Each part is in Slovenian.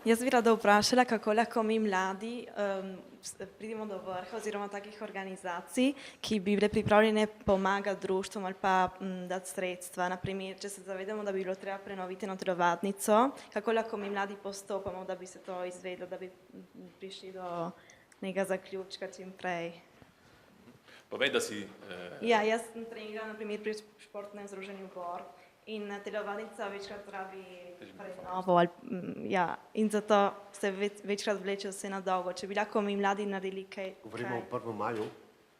Jaz bi rada vprašala, kako lahko mi mladi pridemo do vrha oziroma takih organizacij, ki bi bile pripravljene pomagati društvom ali pa dati sredstva. Naprimer, če se zavedamo, da bi bilo treba prenoviti eno telovadnico, kako lahko mi mladi postopamo, da bi se to izvedlo, da bi prišli do nekega zaključka čim prej. Povej, da si... Ja, jaz sem trenirala naprimer pri športnem združenju Bor in telovadnica večkrat rabi prenovo in zato se večkrat vleče vse na dolgo. Če bi lahko mi mladi naredili kaj... Govorimo o 1. maju?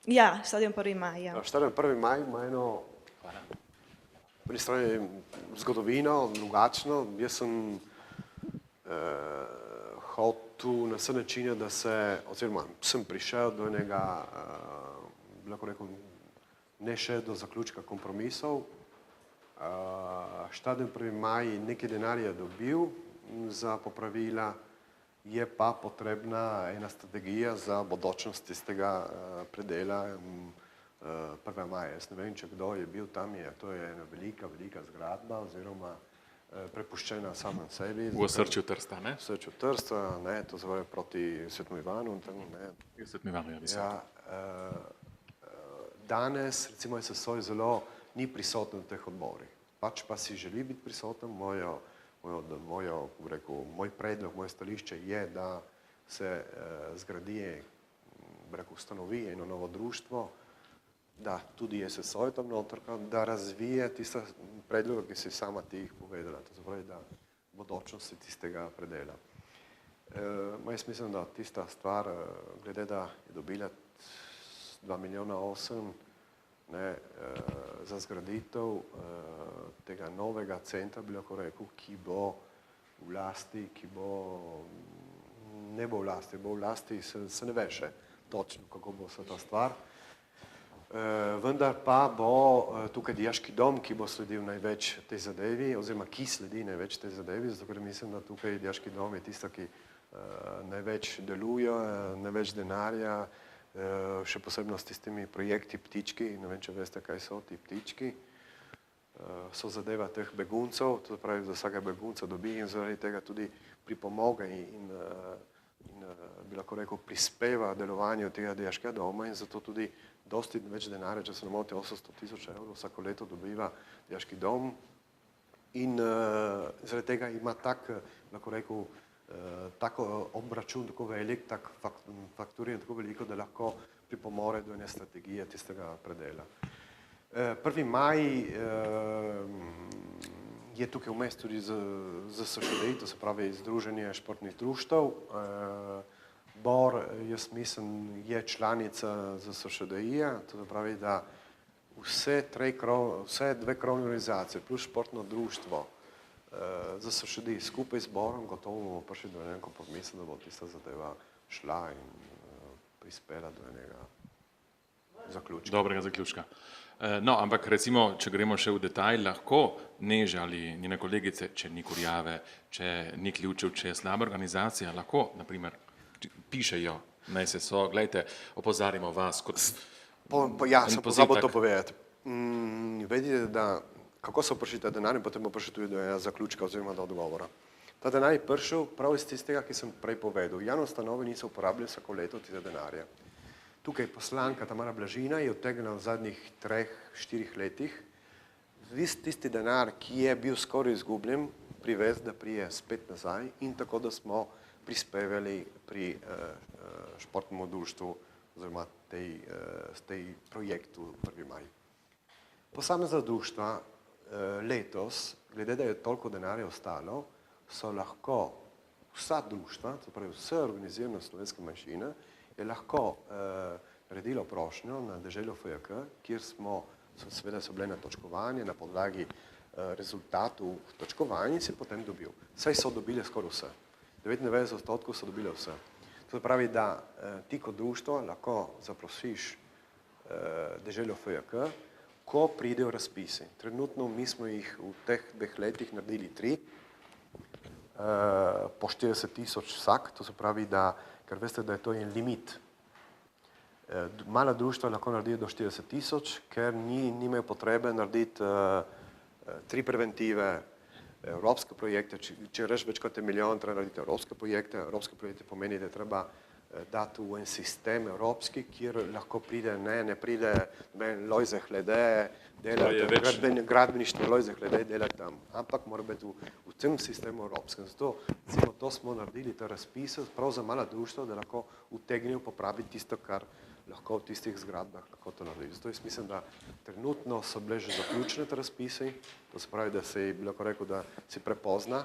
Ja, stadion 1. maj, ja. Stadion 1. maj ima eno po eni strani zgodovino, drugačno. Jaz sem hotel na vse načine, da se, oziroma sem prišel do enega, lahko rekel, ne še do zaključka kompromisov. Stadion 1. maj nekaj denarja dobil za popravila, je pa potrebna ena strategija za bodočnost tistega predela 1. maja. Jaz ne vem, če kdo je bil tam, to je ena velika zgradba oziroma prepuščena samem sebi. V osrčju Trsta, ne? V osrčju Trsta, ne, to zove proti Svetemu Ivanu. Svetemu Ivanu, ja, visoko. Danes, recimo, SSO zelo ni prisoten v teh odborih. Pač pa si želi biti prisoten, moj predlog, moje stališče je, da se zgradi, ustanovi eno novo društvo, da tudi SSO je tam noter, da razvije tiste predloge, ki si sama ti jih povedala, to zapravi, da bodočnosti tistega predela. Jaz mislim, da tista stvar, glede da je dobila 2 milijona 8 za zgraditev tega novega centra, bi lahko rekel, ki bo v lasti, ne bo v lasti, se ne ve še točno, kako bo vsa ta stvar. Vendar pa bo tukaj dijaški dom, ki bo sledil največ tej zadevi, oziroma ki sledi največ tej zadevi, zato ker mislim, da tukaj dijaški dom je tista, ki največ deluje, največ denarja, še posebno s tistimi projekti ptički, ne vem, če veste, kaj so ti ptički, so zadeva teh beguncev, to pravi, za vsega begunca dobi in zaradi tega tudi pripomoga in bi lahko rekel, prispeva delovanju tega dijaškega doma in zato tudi dosti več denarja, če se ne motim, 800.000 evrov vsako leto dobiva dijaški dom in zaradi tega ima tak, lahko rekel, tako obračun, tako velik, tak fakturiran, tako veliko, da lahko pripomore do ene strategije tistega predela. 1. maj je tukaj vmes tudi ZSŠDI, to se pravi Združenje športnih društev. Bor, jaz mislim, je članica ZSŠDI-ja, to se pravi, da vse dve krovne organizacije plus športno društvo ZSŠDI skupaj z Borom gotovo bomo prišli do enega kompromisa, da bo tista zadeva šla in prispela do enega zaključka. Dobrega zaključka. No, ampak recimo, če gremo še v detalj, lahko Neža ali njene kolegice, če ni kurjave, če ni ključev, če je slaba organizacija, lahko, naprimer, pišejo na SSO, gledajte, opozarjamo vas kot... Ja, sem pozabil to povedati. Vedite, da kako so prišli ta denar in potem bo prišel tudi do enega zaključka oziroma do odgovora. Ta denar je prišel prav iz tistega, ki sem prej povedal. Javne ustanove niso uporabljali vsako leto tega denarja. Tukaj poslanka Tamara Blažina je odtegnila v zadnjih 3-4 letih tisti denar, ki je bil skoraj izgubljen, privesti, da prije spet nazaj in tako, da smo prispevali pri športnemu društvu oziroma tej projektu 1. maj. Posamezna društva letos, glede da je toliko denarja ostalo, so lahko vsa društva, to pravi vse organizirane slovenske manjšine, je lahko naredilo prošnjo na deželo FJK, kjer seveda so bile natočkovanje na podlagi rezultatov točkovanja in si potem dobil. Saj so dobile skoraj vse. 99% so dobile vse. To pravi, da ti kot društvo lahko zaprosiš deželo FJK, ko pridejo razpisi. Trenutno mi smo jih v teh 2 letih naredili 3, po 40.000 vsak, to se pravi, da, ker veste, da je to en limit. Mala društva lahko naredijo do 40.000, ker nimajo potrebe narediti 3 preventive, evropske projekte, če reš več kot 1 milijon, treba narediti evropske projekte. Evropske projekte pomeni, da je treba dati v en sistem evropski, kjer lahko pride, ne pride Lojze Hlede, gradbeništvo Lojze Hlede delati tam, ampak mora biti v tem sistemu evropskem. Zato, recimo, to smo naredili, te razpise, prav za mala društva, da lahko utegnejo popraviti tisto, kar lahko v tistih zgradbah lahko to naredi. Zato jaz mislim, da trenutno so bile že zaključene te razpisi, to se pravi, da se je lahko rekel, da si prepozna.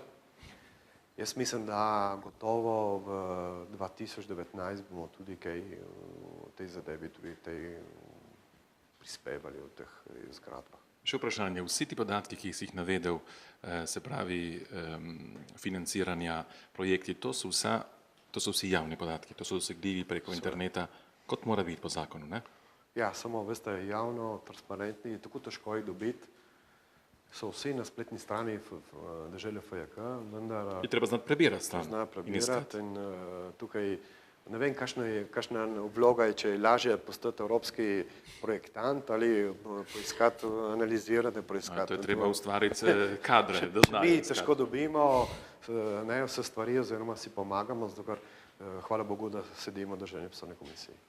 Jaz mislim, da gotovo v 2019 bomo tudi kaj v tej zadevi, tudi prispevali v teh zgradbah. Še vprašanje, vsi ti podatki, ki si jih navedel, se pravi financiranja, projekti, to so vsi javni podatki, to so dosegljivi preko interneta, kot mora biti po zakonu, ne? Ja, samo, veste, javno, transparentni, tako težko jih dobiti. So vsi na spletni strani dežele FJK, vendar... Je treba znati prebirati stran. Zna prebirati in tukaj, ne vem, kakšna vloga je, če je lažje postati evropski projektant ali poiskati, analizirati, poiskati. To je treba ustvariti kadre, da znajo. Mi težko dobimo vse stvari oziroma si pomagamo, zato ker hvala Bogu, da sedimo v državni poslovni komisiji.